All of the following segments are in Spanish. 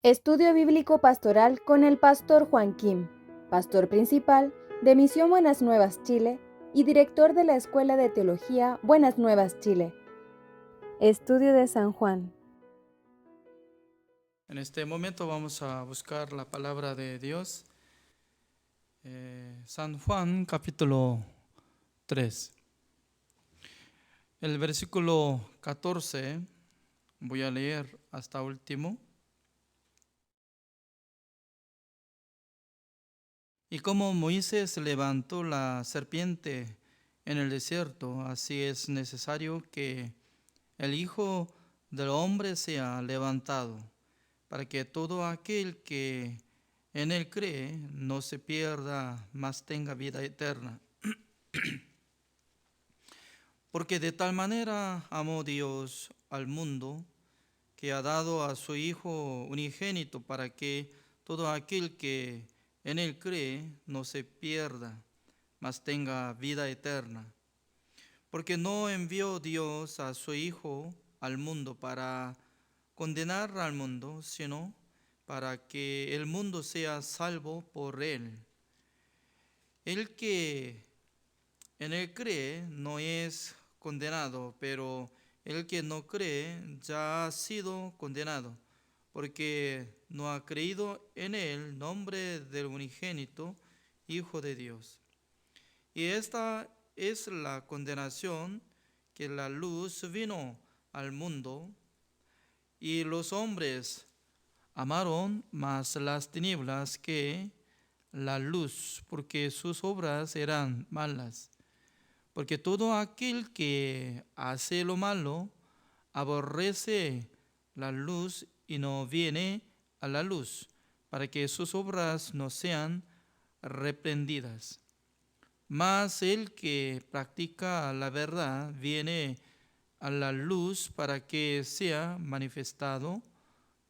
Estudio Bíblico Pastoral con el Pastor Juan Kim, Pastor Principal de Misión Buenas Nuevas Chile y Director de la Escuela de Teología Buenas Nuevas Chile. Estudio de San Juan. En este momento vamos a buscar la palabra de Dios. San Juan capítulo 3. El versículo 14 voy a leer hasta último. Y como Moisés levantó la serpiente en el desierto, así es necesario que el Hijo del Hombre sea levantado, para que todo aquel que en él cree no se pierda, mas tenga vida eterna. Porque de tal manera amó Dios al mundo, que ha dado a su Hijo unigénito, para que todo aquel que en él cree no se pierda, mas tenga vida eterna. Porque no envió Dios a su Hijo al mundo para condenar al mundo, sino para que el mundo sea salvo por él. El que en él cree no es condenado, pero el que no cree ya ha sido condenado, porque no ha creído en el nombre del unigénito Hijo de Dios. Y esta es la condenación, que la luz vino al mundo, y los hombres amaron más las tinieblas que la luz, porque sus obras eran malas. Porque todo aquel que hace lo malo aborrece la luz y no viene a la luz, para que sus obras no sean reprendidas. Mas el que practica la verdad viene a la luz, para que sea manifestado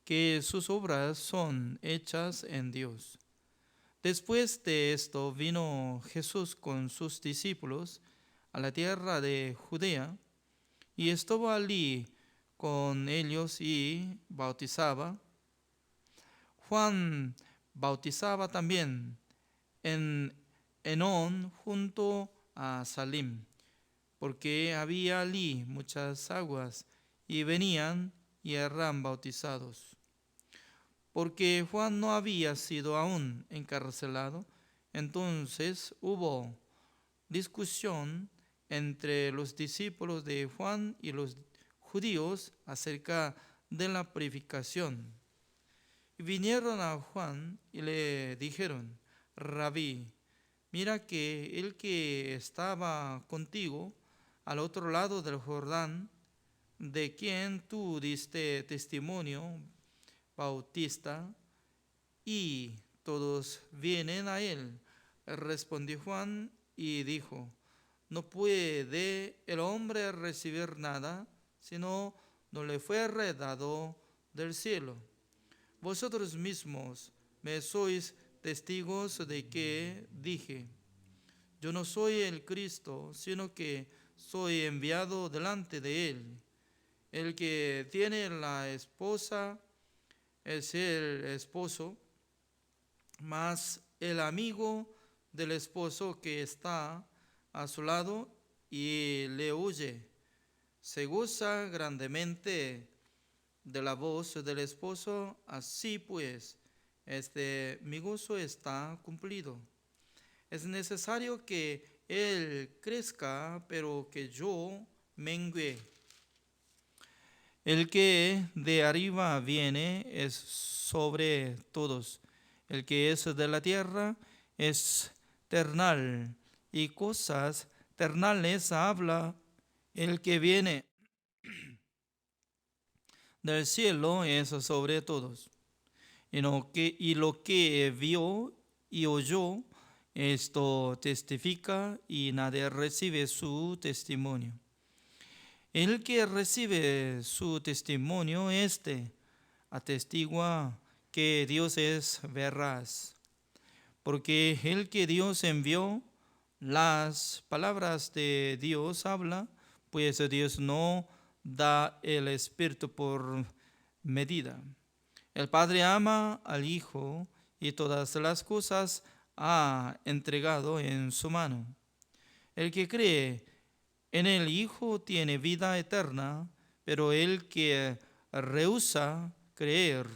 que sus obras son hechas en Dios. Después de esto vino Jesús con sus discípulos a la tierra de Judea, y estuvo allí con ellos y bautizaba. Juan bautizaba también en Enón junto a Salim, porque había allí muchas aguas, y venían y eran bautizados. Porque Juan no había sido aún encarcelado, entonces hubo discusión entre los discípulos de Juan y los judíos acerca de la purificación. Y vinieron a Juan y le dijeron: Rabí, mira que el que estaba contigo al otro lado del Jordán, de quien tú diste testimonio, Bautista, y todos vienen a él. Respondió Juan y dijo: No puede el hombre recibir nada, sino no le fuere dado del cielo. Vosotros mismos me sois testigos de que dije: Yo no soy el Cristo, sino que soy enviado delante de él. El que tiene la esposa es el esposo, mas el amigo del esposo que está a su lado y le huye, se goza grandemente de la voz del esposo. Así pues, mi gozo está cumplido. Es necesario que él crezca, pero que yo mengüe. El que de arriba viene es sobre todos. El que es de la tierra es ternal, y cosas ternales habla. El que viene del cielo es sobre todos. Y lo que vio y oyó, esto testifica, y nadie recibe su testimonio. El que recibe su testimonio, atestigua que Dios es veraz, porque el que Dios envió, las palabras de Dios habla, pues Dios no da el Espíritu por medida. El Padre ama al Hijo y todas las cosas ha entregado en su mano. El que cree en el Hijo tiene vida eterna, pero el que rehúsa creer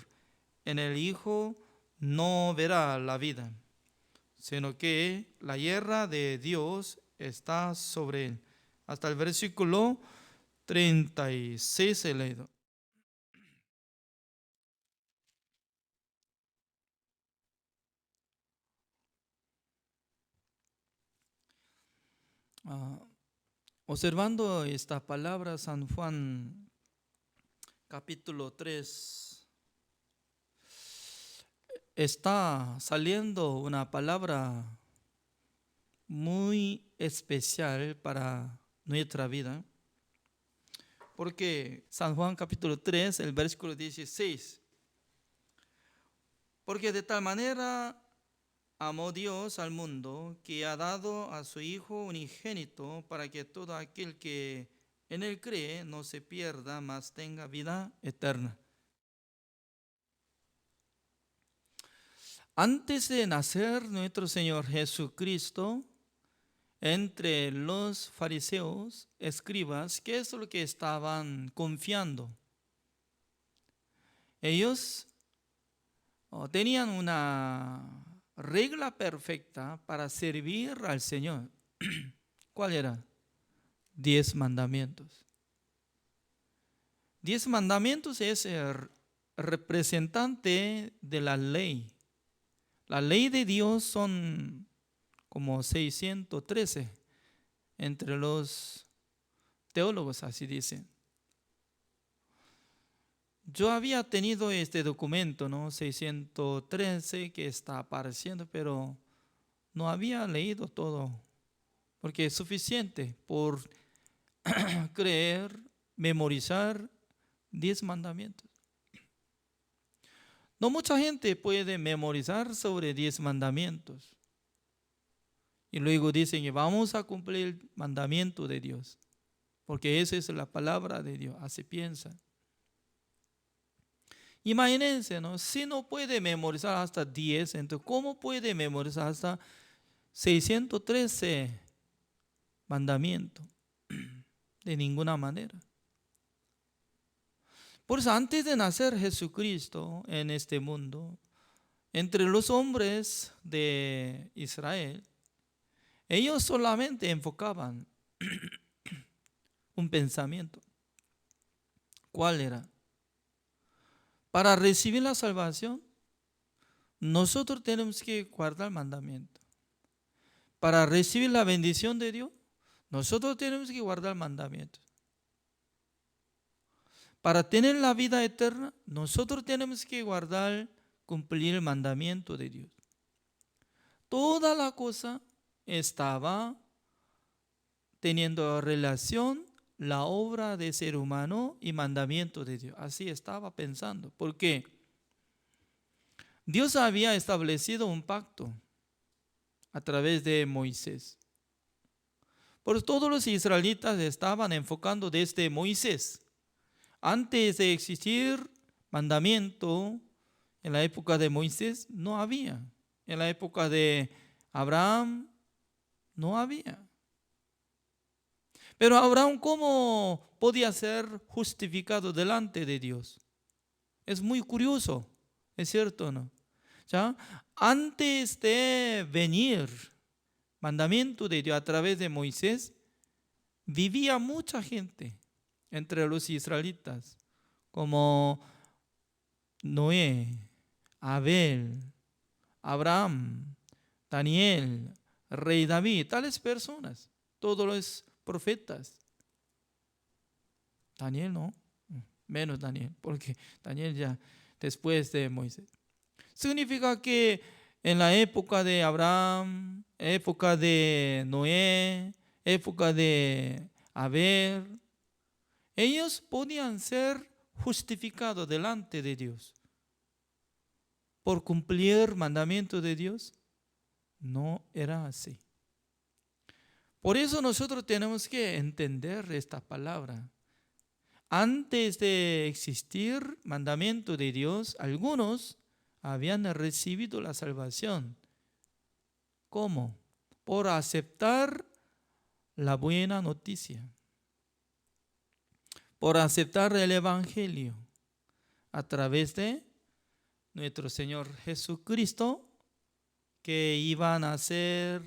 en el Hijo no verá la vida, sino que la ira de Dios está sobre él. Hasta el versículo 36 he leído. Ah, Observando esta palabra, San Juan capítulo 3, está saliendo una palabra muy especial para nuestra vida, porque San Juan capítulo 3, el versículo 16, porque de tal manera amó Dios al mundo que ha dado a su Hijo unigénito para que todo aquel que en él cree no se pierda, mas tenga vida eterna. Antes de nacer nuestro Señor Jesucristo, entre los fariseos, escribas, ¿qué es lo que estaban confiando? Ellos tenían una regla perfecta para servir al Señor. ¿Cuál era? 10 mandamientos. 10 mandamientos es el representante de la ley. La ley de Dios son como 613 entre los teólogos, así dicen. Yo había tenido este documento, ¿no? 613 que está apareciendo, pero no había leído todo, porque es suficiente por creer, memorizar 10 mandamientos. No mucha gente puede memorizar sobre 10 mandamientos. Y luego dicen que vamos a cumplir el mandamiento de Dios, porque esa es la palabra de Dios, así piensan. Imagínense, ¿no? Si no puede memorizar hasta 10, entonces ¿cómo puede memorizar hasta 613 mandamientos? De ninguna manera. Por eso antes de nacer Jesucristo en este mundo, entre los hombres de Israel, ellos solamente enfocaban un pensamiento. ¿Cuál era? Para recibir la salvación, nosotros tenemos que guardar el mandamiento. Para recibir la bendición de Dios, nosotros tenemos que guardar el mandamiento. Para tener la vida eterna, nosotros tenemos que guardar, cumplir el mandamiento de Dios. Toda la cosa estaba teniendo relación la obra de ser humano y mandamiento de Dios. Así estaba pensando. ¿Por qué? Dios había establecido un pacto a través de Moisés. Por todos los israelitas estaban enfocando desde Moisés. Antes de existir mandamiento, en la época de Moisés no había. En la época de Abraham no había. Pero Abraham, ¿cómo podía ser justificado delante de Dios? Es muy curioso, ¿es cierto o no? ¿Ya? Antes de venir mandamiento de Dios a través de Moisés, vivía mucha gente entre los israelitas, como Noé, Abel, Abraham, Daniel, rey David, tales personas, todos los profetas. Daniel no, menos Daniel, porque Daniel ya después de Moisés. Significa que en la época de Abraham, época de Noé, época de Abel, ellos podían ser justificados delante de Dios por cumplir mandamiento de Dios. No era así. Por eso nosotros tenemos que entender esta palabra. antes de existir mandamiento de Dios, algunos habían recibido la salvación. ¿Cómo? Por aceptar la buena noticia, por aceptar el Evangelio a través de nuestro Señor Jesucristo, que iba a nacer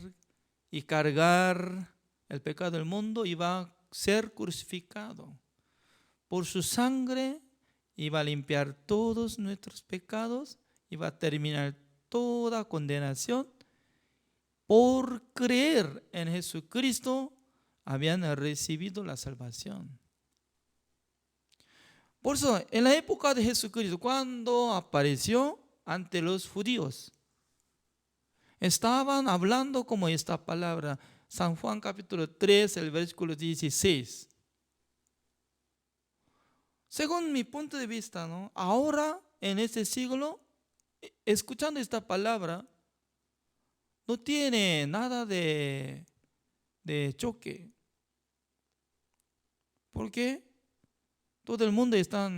y cargar el pecado del mundo, iba a ser crucificado. Por su sangre iba a limpiar todos nuestros pecados, iba a terminar toda condenación. Por creer en Jesucristo habían recibido la salvación. Por eso, en la época de Jesucristo, cuando apareció ante los judíos, estaban hablando como esta palabra, San Juan capítulo 3, el versículo 16. Según mi punto de vista, ¿no? Ahora, en este siglo, escuchando esta palabra, no tiene nada de choque. ¿Por qué? Todo el mundo está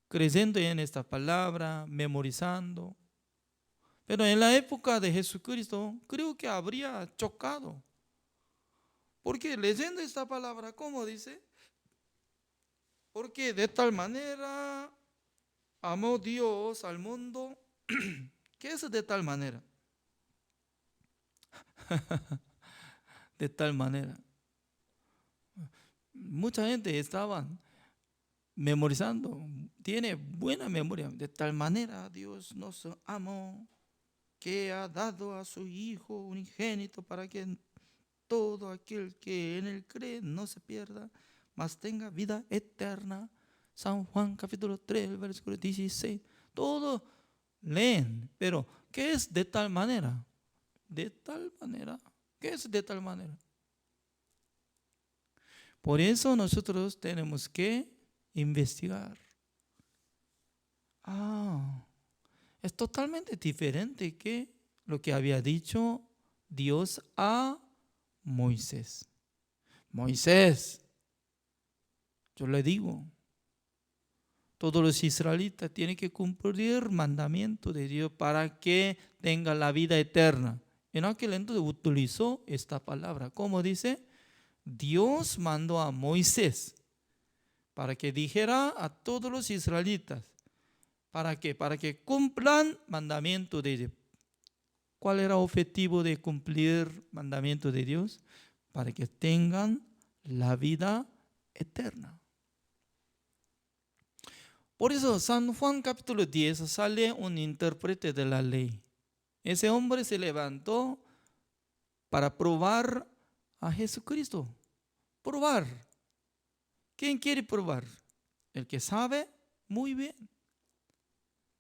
creyendo en esta palabra, memorizando. Pero en la época de Jesucristo, creo que habría chocado. Porque leyendo esta palabra, ¿cómo dice? Porque de tal manera amó Dios al mundo. ¿Qué es de tal manera? De tal manera. Mucha gente estaba memorizando, tiene buena memoria. De tal manera Dios nos amó, que ha dado a su Hijo unigénito para que todo aquel que en él cree no se pierda, mas tenga vida eterna. San Juan capítulo 3, versículo 16. Todo leen, pero ¿qué es de tal manera? De tal manera. ¿Qué es de tal manera? Por eso nosotros tenemos que investigar. Es totalmente diferente que lo que había dicho Dios a Moisés. Moisés, yo le digo, todos los israelitas tienen que cumplir el mandamiento de Dios para que tengan la vida eterna. En aquel entonces utilizó esta palabra. ¿Cómo dice? Dios mandó a Moisés para que dijera a todos los israelitas. ¿Para qué? Para que cumplan mandamiento de Dios. ¿Cuál era el objetivo de cumplir mandamiento de Dios? Para que tengan la vida eterna. Por eso San Juan capítulo 10 sale un intérprete de la ley. Ese hombre se levantó para probar a Jesucristo. Probar. ¿Quién quiere probar? El que sabe muy bien.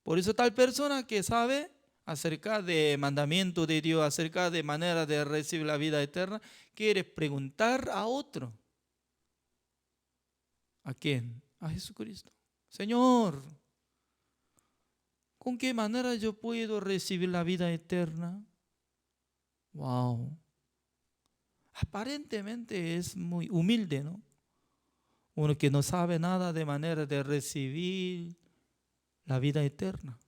Por eso tal persona que sabe acerca de mandamiento de Dios, acerca de manera de recibir la vida eterna, quiere preguntar a otro. ¿A quién? A Jesucristo. Señor, ¿con qué manera yo puedo recibir la vida eterna? Wow. Aparentemente es muy humilde, ¿no? Uno que no sabe nada de manera de recibir la vida eterna.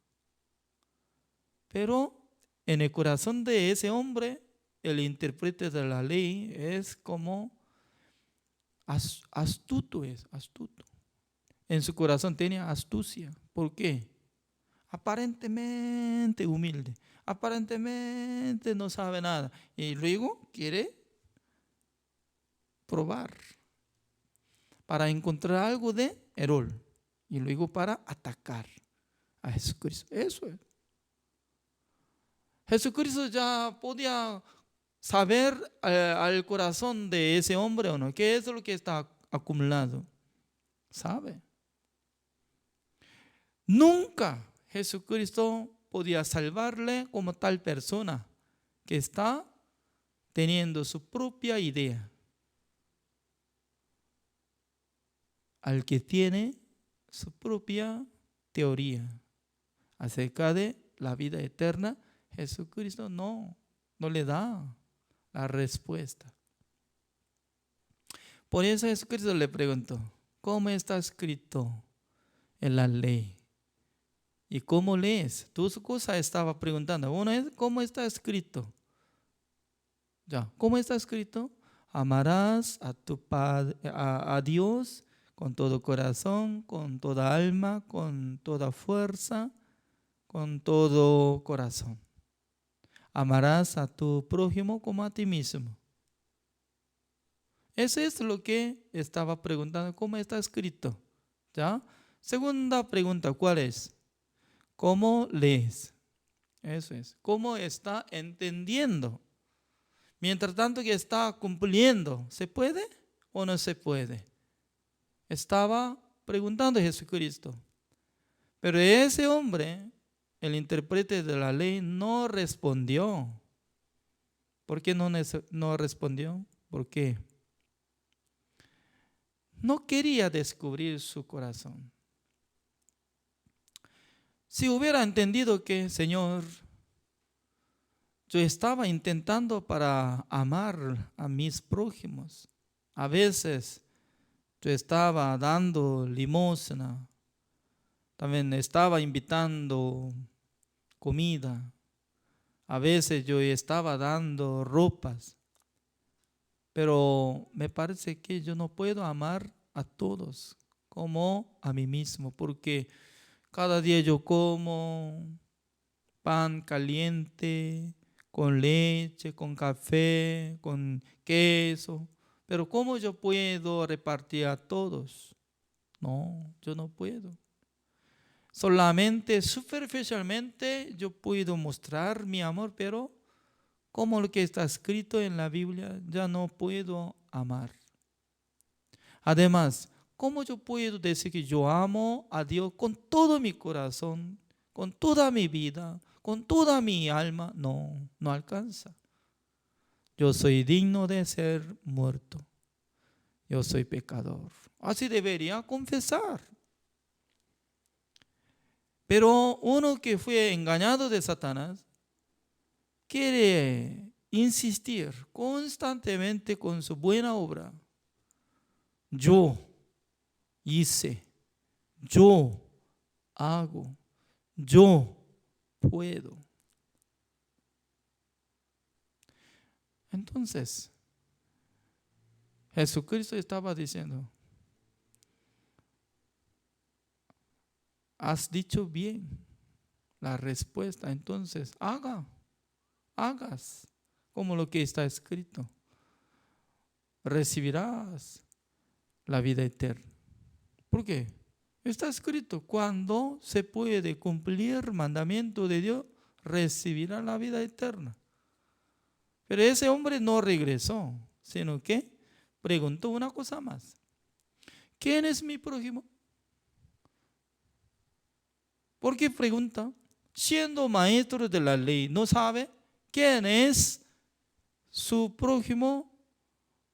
Pero en el corazón de ese hombre, el intérprete de la ley es como astuto, astuto. En su corazón tenía astucia. ¿Por qué? Aparentemente humilde, aparentemente no sabe nada. Y luego quiere probar para encontrar algo de error. Y luego para atacar a Jesucristo. Eso es. Jesucristo ya podía saber al corazón de ese hombre o no. ¿Qué es lo que está acumulado? Sabe. Nunca Jesucristo podía salvarle como tal persona que está teniendo su propia idea. Al que tiene su propia teoría acerca de la vida eterna, Jesucristo no le da la respuesta. Por eso Jesucristo le preguntó, ¿cómo está escrito en la ley? ¿Y cómo lees? Dos cosas estaba preguntando. Uno es, ¿cómo está escrito? Ya, ¿cómo está escrito? Amarás a tu padre, a Dios con todo corazón, con toda alma, con toda fuerza, con todo corazón. Amarás a tu prójimo como a ti mismo. Eso es lo que estaba preguntando, ¿cómo está escrito? ¿Ya? Segunda pregunta, ¿cuál es? ¿Cómo lees? Eso es. ¿Cómo está entendiendo? Mientras tanto que está cumpliendo, ¿se puede o no se puede? Estaba preguntando Jesucristo. Pero ese hombre, el intérprete de la ley, no respondió. ¿Por qué no respondió? Porque no quería descubrir su corazón. Si hubiera entendido que, Señor, yo estaba intentando para amar a mis prójimos. A veces yo estaba dando limosna, también estaba invitando comida. A veces yo estaba dando ropas. Pero me parece que yo no puedo amar a todos como a mí mismo, porque cada día yo como pan caliente, con leche, con café, con queso. Pero ¿cómo yo puedo repartir a todos? No, yo no puedo. Solamente superficialmente yo puedo mostrar mi amor, pero como lo que está escrito en la Biblia, ya no puedo amar. Además, ¿cómo yo puedo decir que yo amo a Dios con todo mi corazón, con toda mi vida, con toda mi alma? No, no alcanza. Yo soy digno de ser muerto. Yo soy pecador. Así debería confesar. Pero uno que fue engañado de Satanás quiere insistir constantemente con su buena obra. Yo hice, yo hago, yo puedo. Entonces, Jesucristo estaba diciendo, has dicho bien la respuesta, entonces hagas como lo que está escrito. Recibirás la vida eterna. ¿Por qué? Está escrito, cuando se puede cumplir el mandamiento de Dios, recibirá la vida eterna. Pero ese hombre no regresó, sino que preguntó una cosa más. ¿Quién es mi prójimo? ¿Por qué pregunta? Siendo maestro de la ley, ¿no sabe quién es su prójimo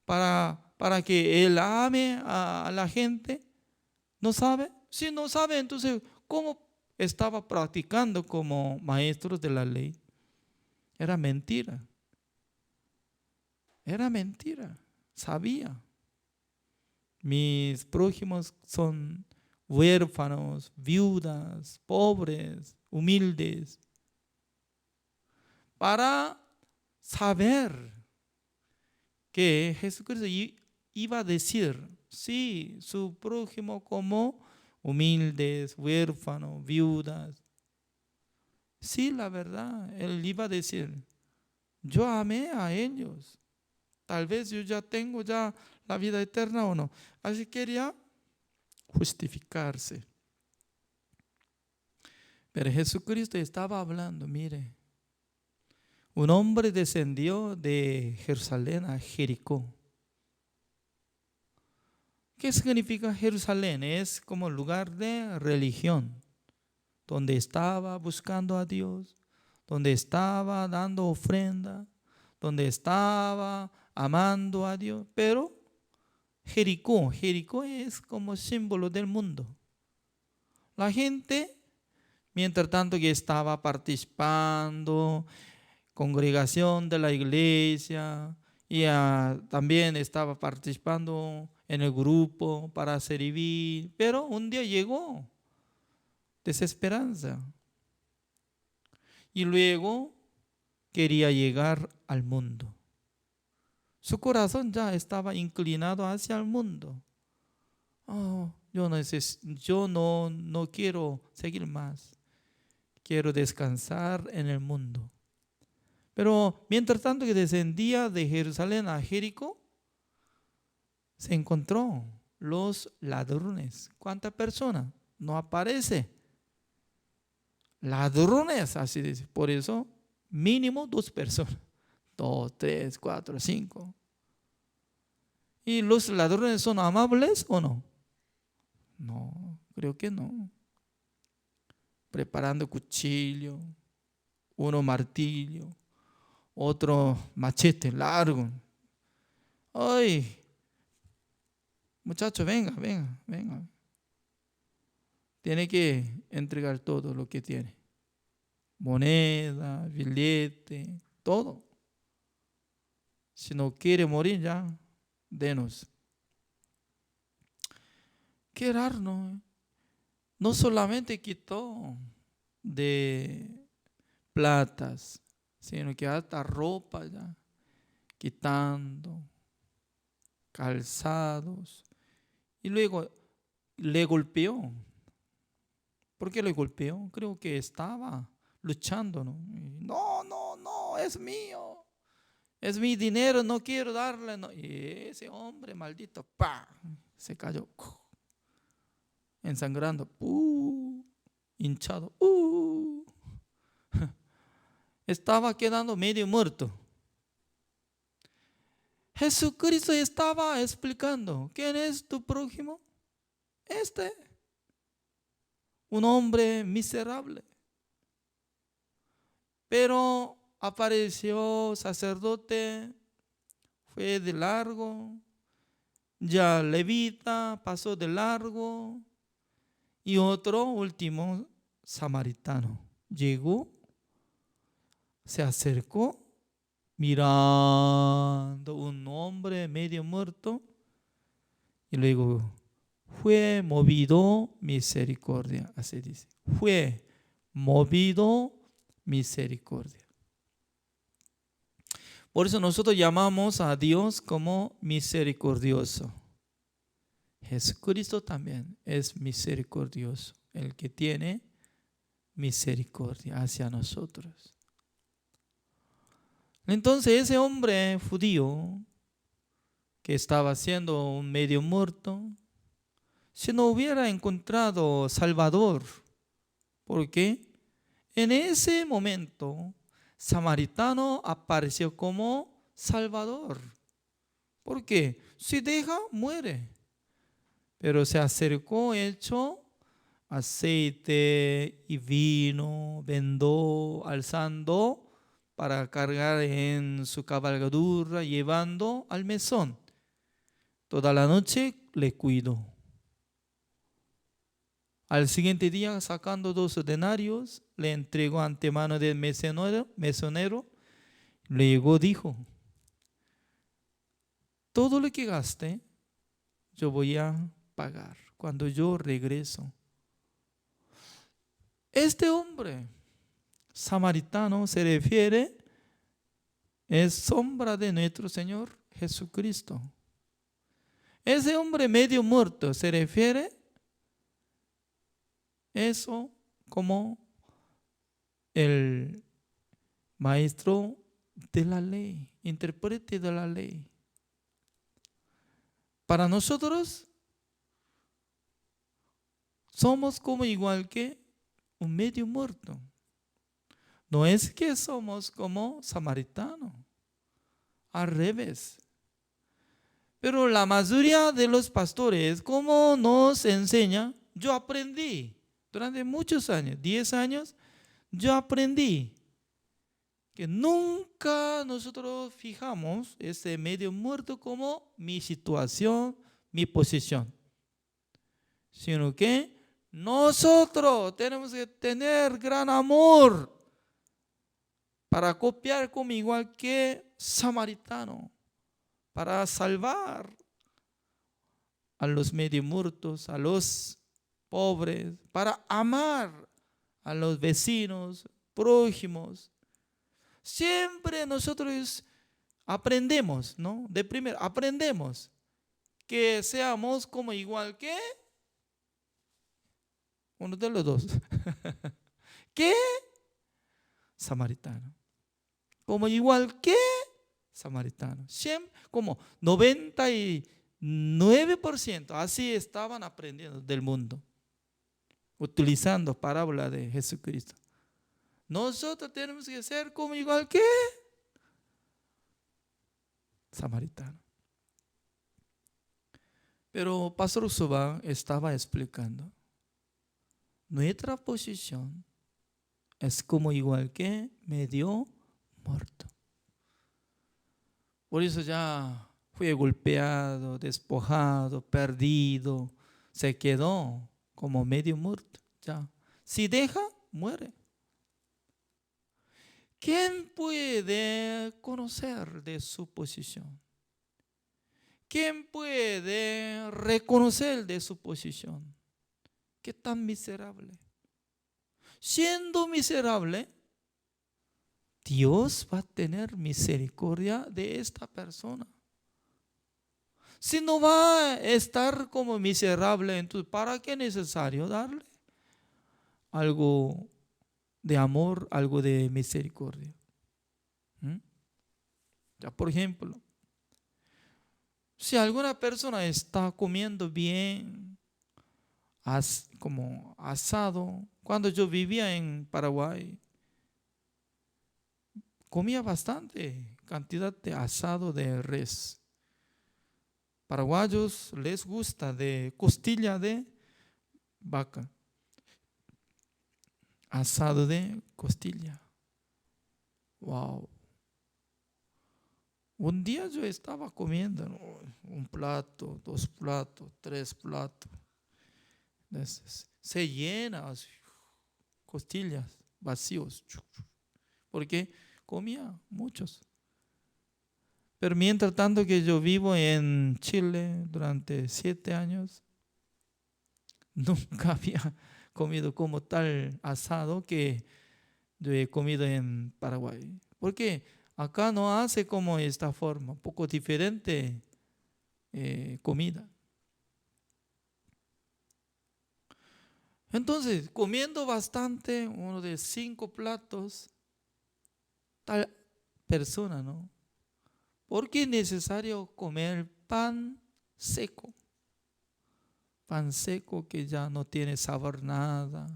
para que él ame a la gente? ¿No sabe? Si no sabe, entonces, ¿cómo estaba practicando como maestro de la ley? Era mentira. Era mentira. Sabía. Mis prójimos son huérfanos, viudas, pobres, humildes. Para saber que Jesucristo iba a decir, sí, su prójimo como humildes, huérfanos, viudas. Sí, la verdad, él iba a decir, yo amé a ellos. Tal vez yo ya tengo ya la vida eterna o no. Así quería justificarse. Pero Jesucristo estaba hablando, mire, un hombre descendió de Jerusalén a Jericó. ¿Qué significa Jerusalén? Es como lugar de religión, donde estaba buscando a Dios, donde estaba dando ofrenda, donde estaba amando a Dios. Pero Jericó es como símbolo del mundo. La gente, mientras tanto que estaba participando, congregación de la iglesia, y también estaba participando en el grupo para servir, pero un día llegó desesperanza y luego quería llegar al mundo. Su corazón ya estaba inclinado hacia el mundo. Oh, yo no quiero seguir más. Quiero descansar en el mundo. Pero mientras tanto que descendía de Jerusalén a Jericó, se encontró los ladrones. ¿Cuántas personas? No aparece. Ladrones, así dice. Por eso, mínimo 2 personas. 2, 3, 4, 5. ¿Y los ladrones son amables o no? No, creo que no. Preparando cuchillo, uno martillo, otro machete largo. Ay, muchacho, venga. Tiene que entregar todo lo que tiene. Moneda, billete, todo. Si no quiere morir ya, denos. Qué raro, ¿no? No solamente quitó de platas, sino que hasta ropa ya, quitando, calzados. Y luego le golpeó. ¿Por qué le golpeó? Creo que estaba luchando, ¿no? No, es mío. Es mi dinero, no quiero darle. No. Y ese hombre maldito, ¡pah!, se cayó. Ensangrando, hinchado. Estaba quedando medio muerto. Jesucristo estaba explicando, ¿quién es tu prójimo? Un hombre miserable. Pero apareció sacerdote, fue de largo, ya levita pasó de largo, y otro último samaritano llegó, se acercó, mirando un hombre medio muerto, y luego fue movido misericordia, así dice, fue movido misericordia. Por eso nosotros llamamos a Dios como misericordioso. Jesucristo también es misericordioso, el que tiene misericordia hacia nosotros. Entonces ese hombre judío que estaba siendo un medio muerto, si no hubiera encontrado Salvador, porque en ese momento samaritano apareció como Salvador. ¿Por qué? Si deja, muere. Pero se acercó hecho aceite y vino, vendó, alzando para cargar en su cabalgadura, llevando al mesón. Toda la noche le cuidó. Al siguiente día, sacando 2 denarios, le entregó ante mano del mesonero. Luego dijo, todo lo que gaste, yo voy a pagar cuando yo regreso. Este hombre samaritano se refiere, es sombra de nuestro Señor Jesucristo. Ese hombre medio muerto se refiere eso como el maestro de la ley, intérprete de la ley. Para nosotros somos como igual que un medio muerto. No es que somos como samaritanos, al revés. Pero la mayoría de los pastores, como nos enseña, yo aprendí durante muchos años, 10 años, yo aprendí que nunca nosotros fijamos ese medio muerto como mi situación, mi posición, sino que nosotros tenemos que tener gran amor para copiar como igual que samaritano, para salvar a los medio muertos, a los pobres, para amar a los vecinos, prójimos. Siempre nosotros aprendemos, ¿no? De primero, aprendemos que seamos como igual que uno de los dos. ¿Qué? Samaritano. Como igual que samaritano. Siempre, como 99%, así estaban aprendiendo del mundo, utilizando parábola de Jesucristo. Nosotros tenemos que ser como igual que samaritano. Pero Pastor Suba estaba explicando, nuestra posición es como igual que medio muerto. Por eso ya fue golpeado, despojado, perdido, se quedó como medio muerto. Ya. Si deja, muere. ¿Quién puede conocer de su posición? ¿Quién puede reconocer de su posición? ¿Qué tan miserable? Siendo miserable, Dios va a tener misericordia de esta persona. Si no va a estar como miserable, entonces ¿para qué es necesario darle algo de amor, algo de misericordia? Ya, por ejemplo, si alguna persona está comiendo bien, como asado, cuando yo vivía en Paraguay, comía bastante cantidad de asado de res. Paraguayos les gusta de costilla de vaca, asado de costilla. Wow. Un día yo estaba comiendo, ¿no?, un plato, 2 platos, 3 platos. Entonces, se llena así, costillas vacíos, porque comía muchos. Pero mientras tanto que yo vivo en Chile durante 7 años, nunca había comido como tal asado que yo he comido en Paraguay. Porque acá no hace como esta forma, un poco diferente comida. Entonces, comiendo bastante, uno de 5 platos, tal persona, ¿no? Porque es necesario comer pan seco. Pan seco que ya no tiene sabor nada.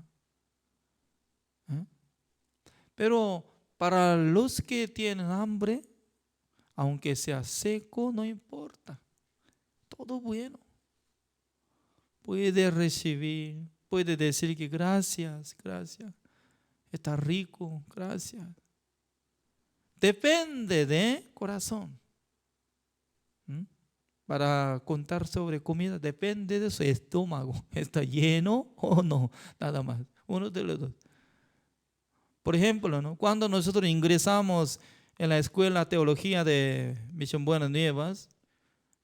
Pero para los que tienen hambre, aunque sea seco, no importa. Todo bueno. Puede recibir, puede decir que gracias, gracias. Está rico, gracias. Depende de corazón. Para contar sobre comida, depende de su estómago. ¿Está lleno o no? Nada más. Uno de los dos. Por ejemplo, ¿no?, cuando nosotros ingresamos en la escuela de teología de Misión Buenas Nuevas,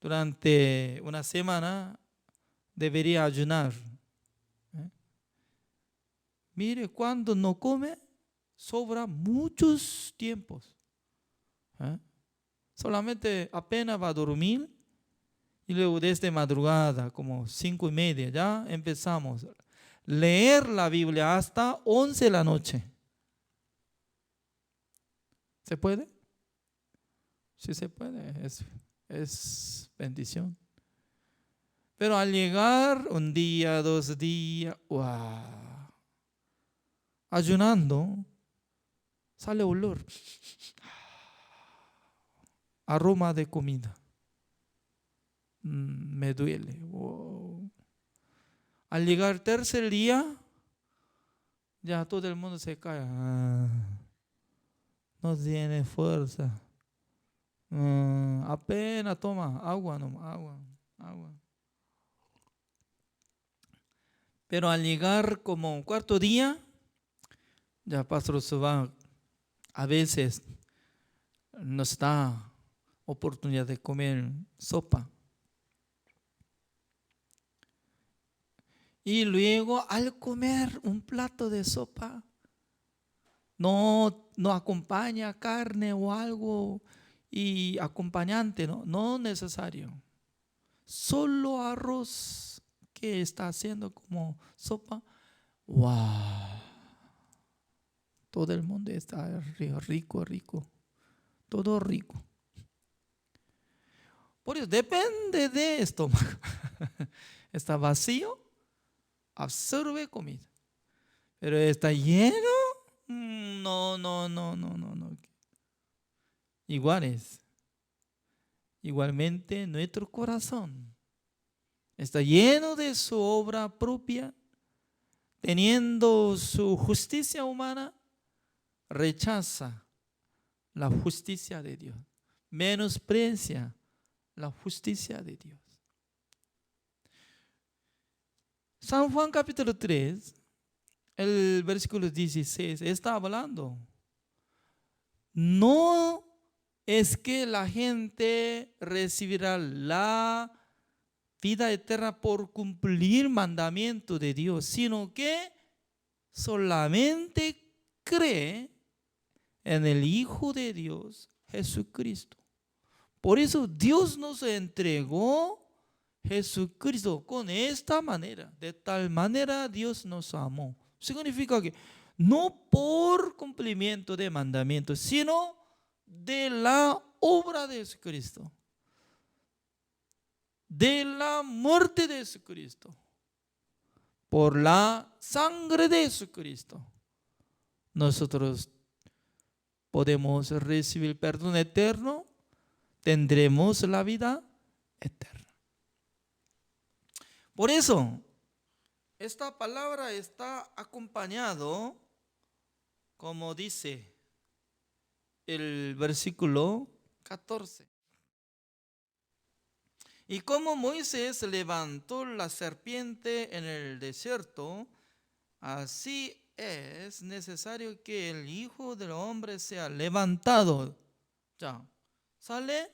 durante una semana debería ayunar. Mire, cuando no come, sobra muchos tiempos. Solamente apenas va a dormir y luego desde madrugada, como 5:30, ya empezamos a leer la Biblia hasta 11 de la noche. ¿Se puede? Sí se puede, es bendición. Pero al llegar un día, 2 días, wow, ayunando, sale olor, aroma de comida. Me duele. Wow. Al llegar tercer día, ya todo el mundo se cae. No tiene fuerza. Apenas toma agua, no, agua. Pero al llegar como un cuarto día, ya Pastor Suba a veces nos da oportunidad de comer sopa. Y luego al comer un plato de sopa, no acompaña carne o algo y acompañante, no necesario. Solo arroz que está haciendo como sopa. ¡Wow! Todo el mundo está rico, rico. Todo rico. Por eso depende de estómago. Está vacío, absorbe comida. Pero está lleno, no, no, no, no, no, no. Igualmente nuestro corazón está lleno de su obra propia, teniendo su justicia humana, rechaza la justicia de Dios, menosprecia la justicia de Dios. San Juan capítulo 3, el versículo 16, está hablando. No es que la gente recibirá la vida eterna por cumplir mandamiento de Dios, sino que solamente cree en el Hijo de Dios, Jesucristo. Por eso Dios nos entregó Jesucristo con esta manera. De tal manera Dios nos amó. Significa que no por cumplimiento de mandamientos, sino de la obra de Jesucristo, de la muerte de Jesucristo, por la sangre de Jesucristo, nosotros podemos recibir perdón eterno, tendremos la vida eterna. Por eso, esta palabra está acompañado, como dice el versículo 14. Y como Moisés levantó la serpiente en el desierto, así es necesario que el Hijo del Hombre sea levantado. Ya, sale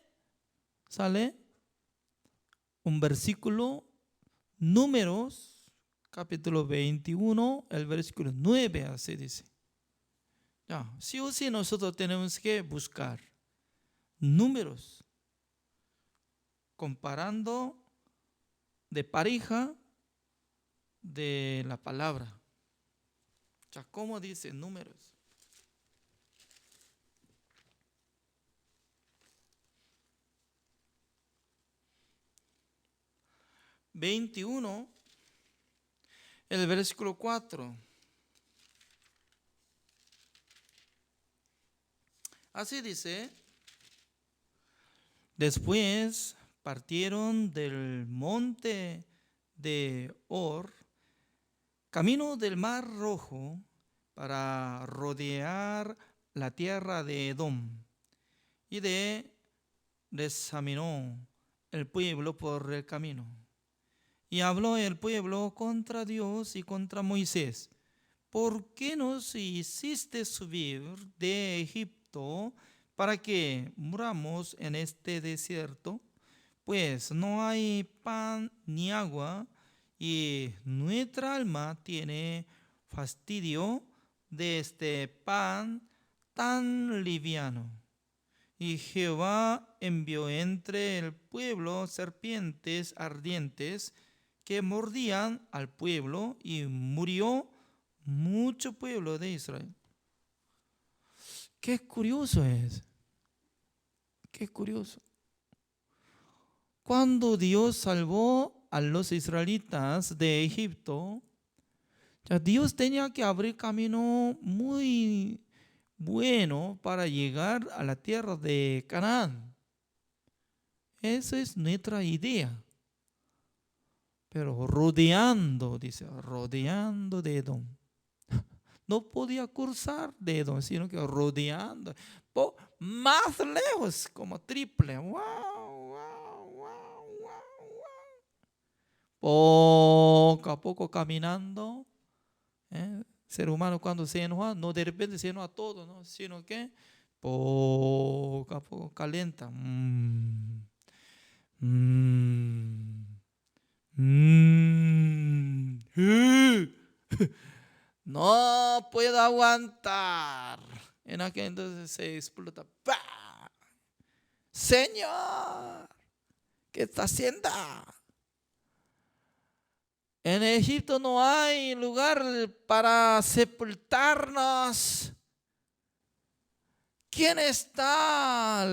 un versículo, Números, capítulo 21, el versículo 9, así dice. Ya, sí o sí nosotros tenemos que buscar números, comparando de pareja de la palabra. Ya, ¿cómo dice Números? ...21... el versículo 4. Así dice: después partieron del monte de Hor, camino del mar Rojo, para rodear la tierra de Edom, y examinó el pueblo por el camino. Y habló el pueblo contra Dios y contra Moisés: ¿por qué nos hiciste subir de Egipto para que muramos en este desierto? Pues no hay pan ni agua, y nuestra alma tiene fastidio de este pan tan liviano. Y Jehová envió entre el pueblo serpientes ardientes que mordían al pueblo, y murió mucho pueblo de Israel. Qué curioso es. Qué curioso. Cuando Dios salvó a los israelitas de Egipto, ya Dios tenía que abrir camino muy bueno para llegar a la tierra de Canaán. Esa es nuestra idea. Pero rodeando, dice, rodeando de Edom. No podía cruzar de Edom, sino que rodeando. Más lejos, como triple. Wow, wow, wow, wow, wow. Poco a poco caminando. Ser humano cuando se enoja, no de repente se enoja todo, ¿no? Sino que poco a poco calienta. No puedo aguantar. En aquel entonces se explota. ¡Pah! Señor, ¿qué está haciendo? En Egipto no hay lugar para sepultarnos. ¿Quién está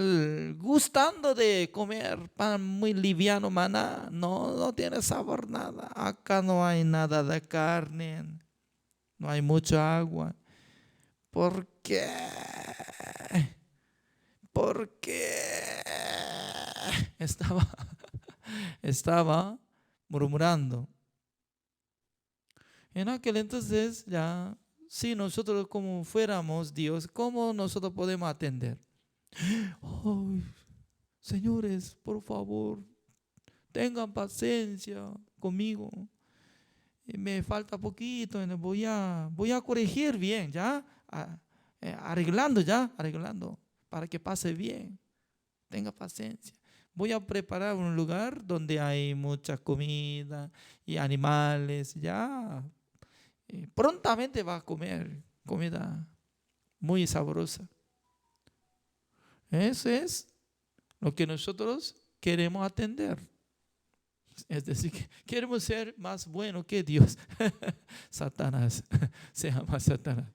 gustando de comer pan muy liviano, maná? No, no tiene sabor nada. Acá no hay nada de carne. No hay mucha agua. ¿Por qué? ¿Por qué? Estaba murmurando. En aquel entonces ya, si nosotros como fuéramos Dios, ¿cómo nosotros podemos atender? Ay, señores, por favor, tengan paciencia conmigo. Me falta poquito, voy a corregir bien, ¿ya? Arreglando, para que pase bien. Tenga paciencia. Voy a preparar un lugar donde hay mucha comida y animales, ya. Prontamente va a comer comida muy sabrosa. Eso es lo que nosotros queremos atender. Es decir, que queremos ser más buenos que Dios. Satanás, se llama Satanás.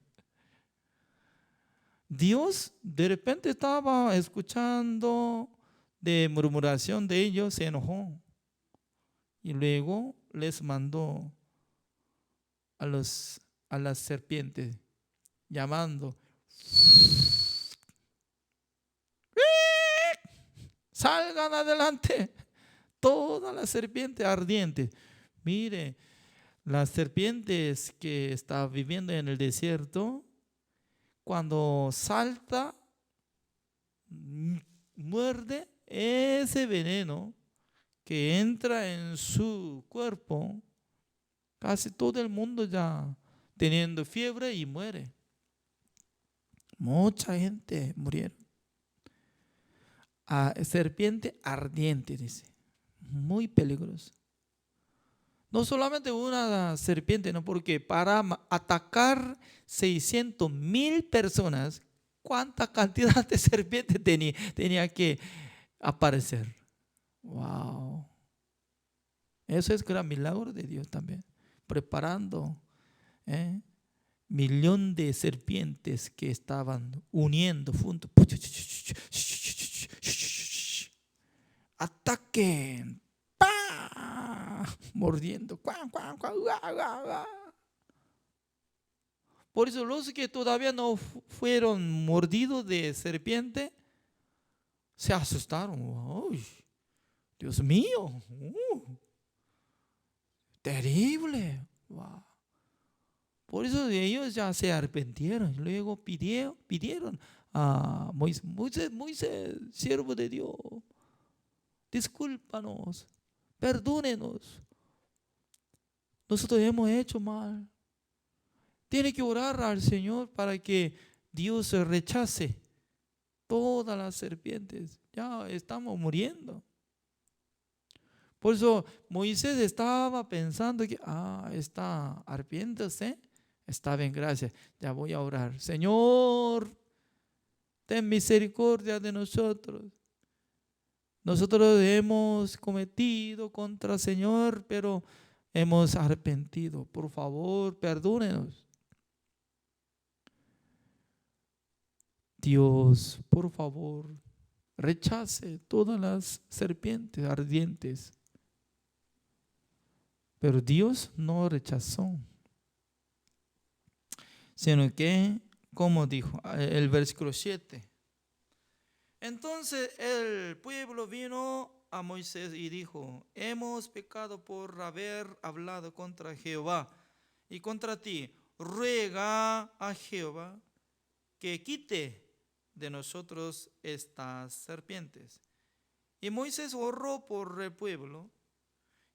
Dios de repente estaba escuchando de murmuración de ellos, se enojó y luego les mandó a las serpientes llamando: salgan adelante todas las serpientes ardientes. Mire, las serpientes que están viviendo en el desierto, cuando salta, muerde ese veneno que entra en su cuerpo, casi todo el mundo ya teniendo fiebre y muere. Mucha gente murieron. Serpiente ardiente, dice. Muy peligroso. No solamente una serpiente, no, porque para atacar 600,000 personas, ¿cuánta cantidad de serpientes tenía que aparecer? Wow. Eso es gran milagro de Dios también. Preparando millón de serpientes que estaban uniendo juntos. Ataquen. ¡Pah! Mordiendo. Por eso los que todavía no fueron mordidos de serpiente se asustaron. ¡Ay, Dios mío! Terrible. Wow. Por eso ellos ya se arrepintieron. Luego pidieron a Moisés, siervo de Dios, discúlpanos, perdónenos. Nosotros hemos hecho mal. Tiene que orar al Señor para que Dios rechace todas las serpientes. Ya estamos muriendo. Por eso Moisés estaba pensando que, está arrepiéntose. Está bien, gracias. Ya voy a orar. Señor, ten misericordia de nosotros. Nosotros hemos cometido contra el Señor, pero hemos arrepentido. Por favor, perdónenos. Dios, por favor, rechace todas las serpientes ardientes. Pero Dios no rechazó, sino que, como dijo el versículo 7, entonces el pueblo vino a Moisés y dijo: hemos pecado por haber hablado contra Jehová y contra ti. Ruega a Jehová que quite de nosotros estas serpientes. Y Moisés oró por el pueblo.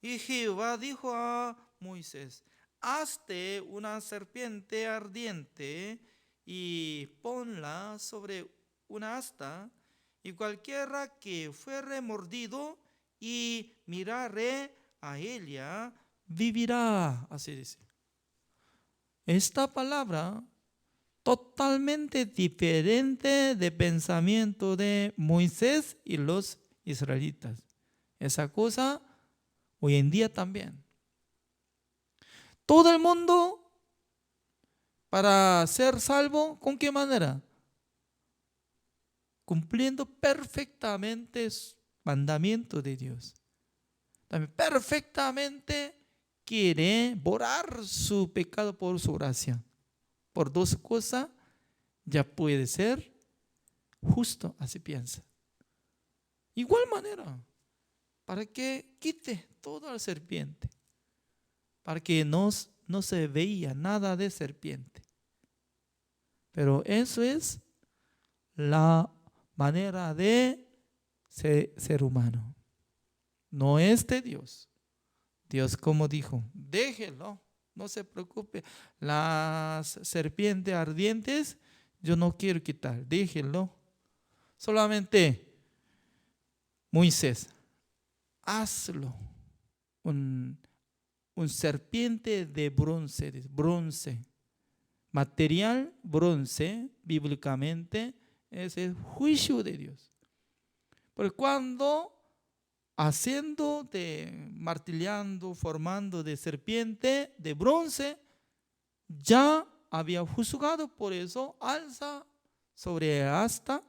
Y Jehová dijo a Moisés: hazte una serpiente ardiente y ponla sobre una asta, y cualquiera que fuere mordido y mirare a ella, vivirá. Así dice. Esta palabra totalmente diferente de pensamiento de Moisés y los israelitas. Esa cosa hoy en día también. Todo el mundo, para ser salvo, ¿con qué manera? Cumpliendo perfectamente el mandamiento de Dios. También perfectamente quiere borrar su pecado por su gracia. Por dos cosas ya puede ser justo, así piensa. Igual manera, para que quite toda la serpiente, para que no se veía nada de serpiente. Pero eso es la manera de ser humano. No es de Dios. Dios, como dijo, déjelo, no se preocupe. Las serpientes ardientes yo no quiero quitar, déjelo. Solamente Moisés, hazlo. Un serpiente de bronce. Material bronce, bíblicamente, es el juicio de Dios. Porque cuando martillando, formando de serpiente de bronce, ya había juzgado, por eso alza sobre el asta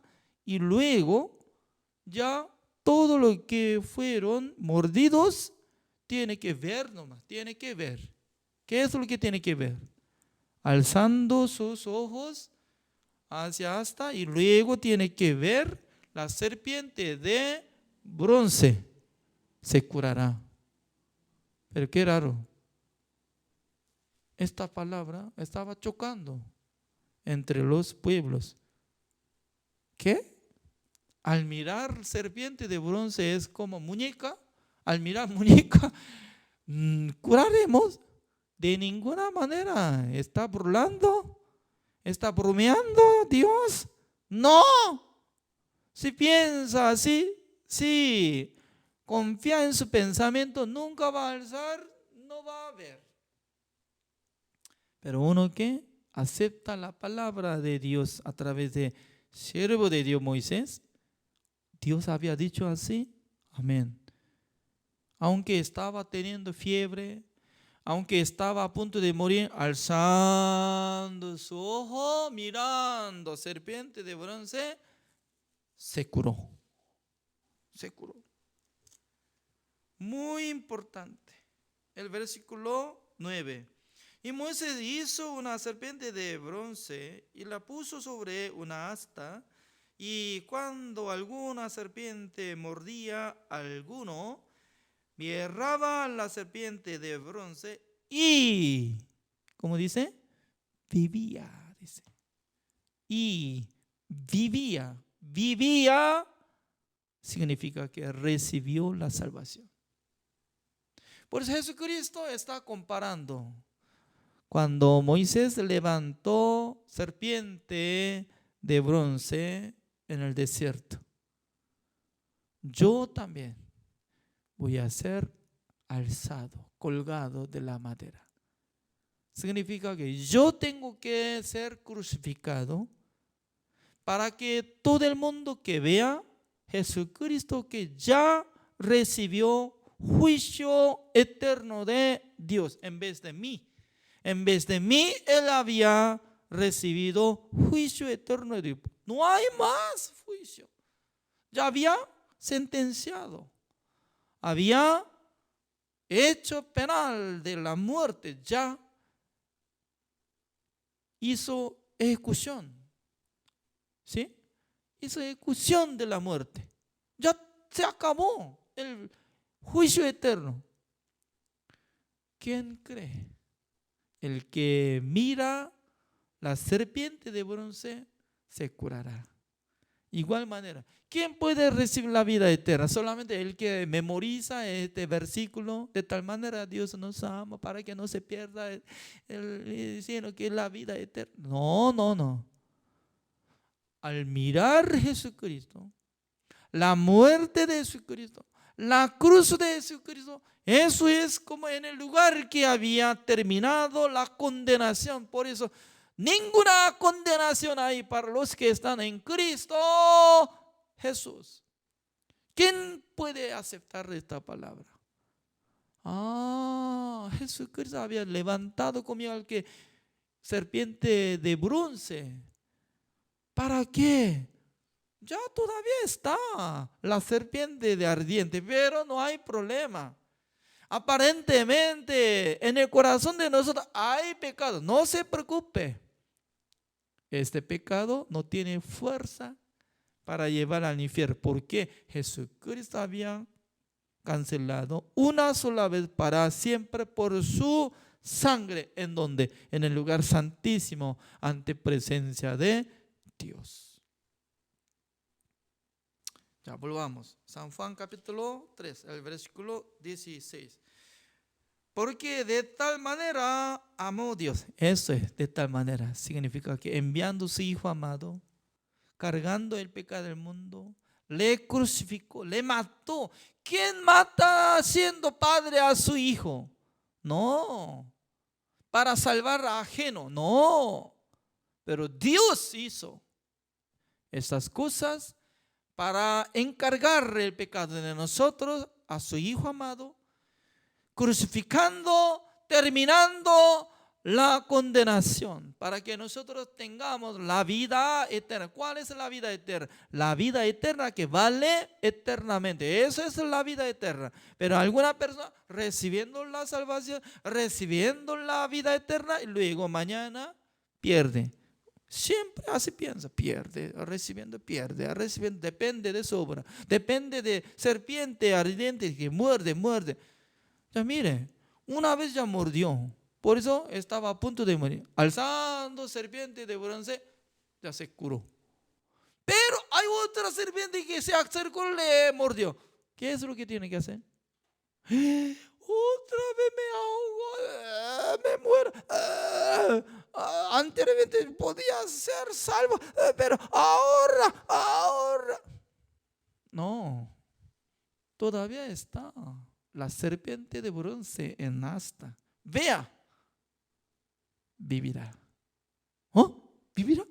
y luego ya todo lo que fueron mordidos tiene que ver nomás, tiene que ver. ¿Qué es lo que tiene que ver? Alzando sus ojos hacia asta y luego tiene que ver la serpiente de bronce. Se curará. Pero qué raro. Esta palabra estaba chocando entre los pueblos. ¿Qué? Al mirar serpiente de bronce es como muñeca. Al mirar muñeca, curaremos. De ninguna manera. ¿Está burlando? ¿Está bromeando Dios? No. Si piensa así, sí. Confía en su pensamiento, nunca va a alzar, no va a ver. Pero uno que acepta la palabra de Dios a través de siervo de Dios Moisés, Dios había dicho así, amén. Aunque estaba teniendo fiebre, aunque estaba a punto de morir, alzando su ojo, mirando serpiente de bronce, se curó. Se curó. Muy importante. El versículo 9. Y Moisés hizo una serpiente de bronce y la puso sobre una asta. Y cuando alguna serpiente mordía a alguno, erraba la serpiente de bronce y, ¿cómo dice? Vivía, dice. Y vivía. Vivía significa que recibió la salvación. Por eso Jesucristo está comparando. Cuando Moisés levantó serpiente de bronce en el desierto, yo también voy a ser alzado, colgado de la madera. Significa que yo tengo que ser crucificado para que todo el mundo que vea Jesucristo que ya recibió juicio eterno de Dios en vez de mí. En vez de mí, él había recibido juicio eterno de Dios. No hay más juicio. Ya había sentenciado. Había hecho penal de la muerte. Ya hizo ejecución. ¿Sí? Hizo ejecución de la muerte. Ya se acabó el juicio eterno. ¿Quién cree? El que mira la serpiente de bronce se curará. Igual manera, ¿quién puede recibir la vida eterna? Solamente el que memoriza este versículo. De tal manera Dios nos ama para que no se pierda diciendo que es la vida eterna. No. Al mirar Jesucristo, la muerte de Jesucristo, La cruz de Jesucristo, eso es como en el lugar que había terminado la condenación. Por eso, ninguna condenación hay para los que están en Cristo Jesús. ¿Quién puede aceptar esta palabra? Jesucristo había levantado conmigo al que serpiente de bronce. ¿Para qué? Ya todavía está la serpiente de ardiente, pero no hay problema. Aparentemente en el corazón de nosotros hay pecado. No se preocupe. Este pecado no tiene fuerza para llevar al infierno. Porque Jesucristo había cancelado una sola vez para siempre por su sangre. ¿En donde? En el lugar santísimo, ante presencia de Dios. Ya volvamos. San Juan capítulo 3, el versículo 16. Porque de tal manera amó Dios. Eso es, de tal manera. Significa que enviando su Hijo amado, cargando el pecado del mundo, le crucificó, le mató. ¿Quién mata siendo padre a su hijo? No. Para salvar a ajeno. No. Pero Dios hizo estas cosas para encargar el pecado de nosotros a su Hijo amado, crucificando, terminando la condenación, para que nosotros tengamos la vida eterna. ¿Cuál es la vida eterna? La vida eterna que vale eternamente. Eso es la vida eterna. Pero alguna persona recibiendo la salvación, recibiendo la vida eterna, y luego mañana pierde. Siempre así piensa, pierde, recibiendo, depende de su obra, depende de serpiente ardiente que muerde. Ya mire, una vez ya mordió, por eso estaba a punto de morir. Alzando serpiente de bronce, ya se curó. Pero hay otra serpiente que se acercó, le mordió. ¿Qué es lo que tiene que hacer? Otra vez me ahogo, me muero. Anteriormente podía ser salvo, pero ahora. No, todavía está la serpiente de bronce en asta. Vea, vivirá. ¿Oh? ¿Vivirá?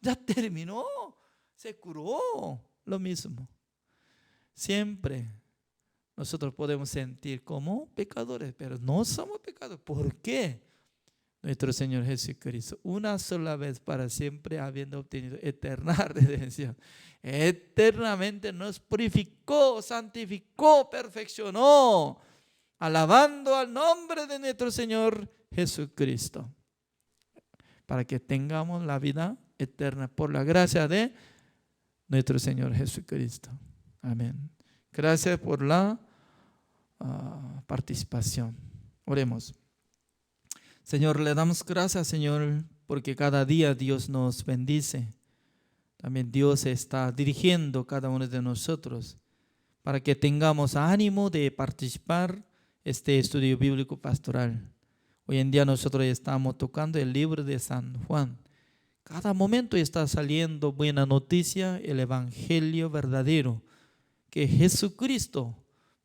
Ya terminó, se curó. Lo mismo. Siempre nosotros podemos sentir como pecadores, pero no somos pecadores. ¿Por qué? Nuestro Señor Jesucristo, una sola vez para siempre, habiendo obtenido eterna redención, eternamente nos purificó, santificó, perfeccionó, alabando al nombre de nuestro Señor Jesucristo, para que tengamos la vida eterna por la gracia de nuestro Señor Jesucristo. Amén. Gracias por la participación. Oremos. Señor, le damos gracias, Señor, porque cada día Dios nos bendice. También Dios está dirigiendo cada uno de nosotros para que tengamos ánimo de participar este estudio bíblico pastoral. Hoy en día nosotros estamos tocando el libro de San Juan. Cada momento está saliendo buena noticia, el evangelio verdadero, que Jesucristo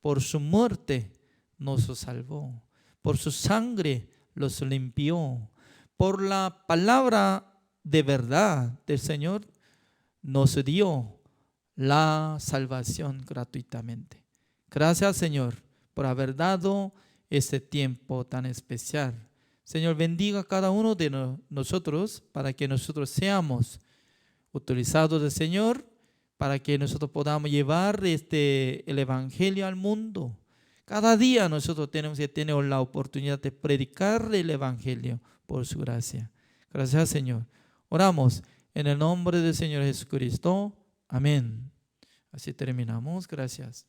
por su muerte nos salvó, por su sangre los limpió, por la palabra de verdad del Señor nos dio la salvación gratuitamente. Gracias, Señor, por haber dado este tiempo tan especial. Señor, bendiga a cada uno de nosotros para que nosotros seamos utilizados del Señor, para que nosotros podamos llevar el evangelio al mundo. Cada día nosotros tenemos que tener la oportunidad de predicar el evangelio por su gracia. Gracias, Señor. Oramos en el nombre del Señor Jesucristo. Amén. Así terminamos. Gracias.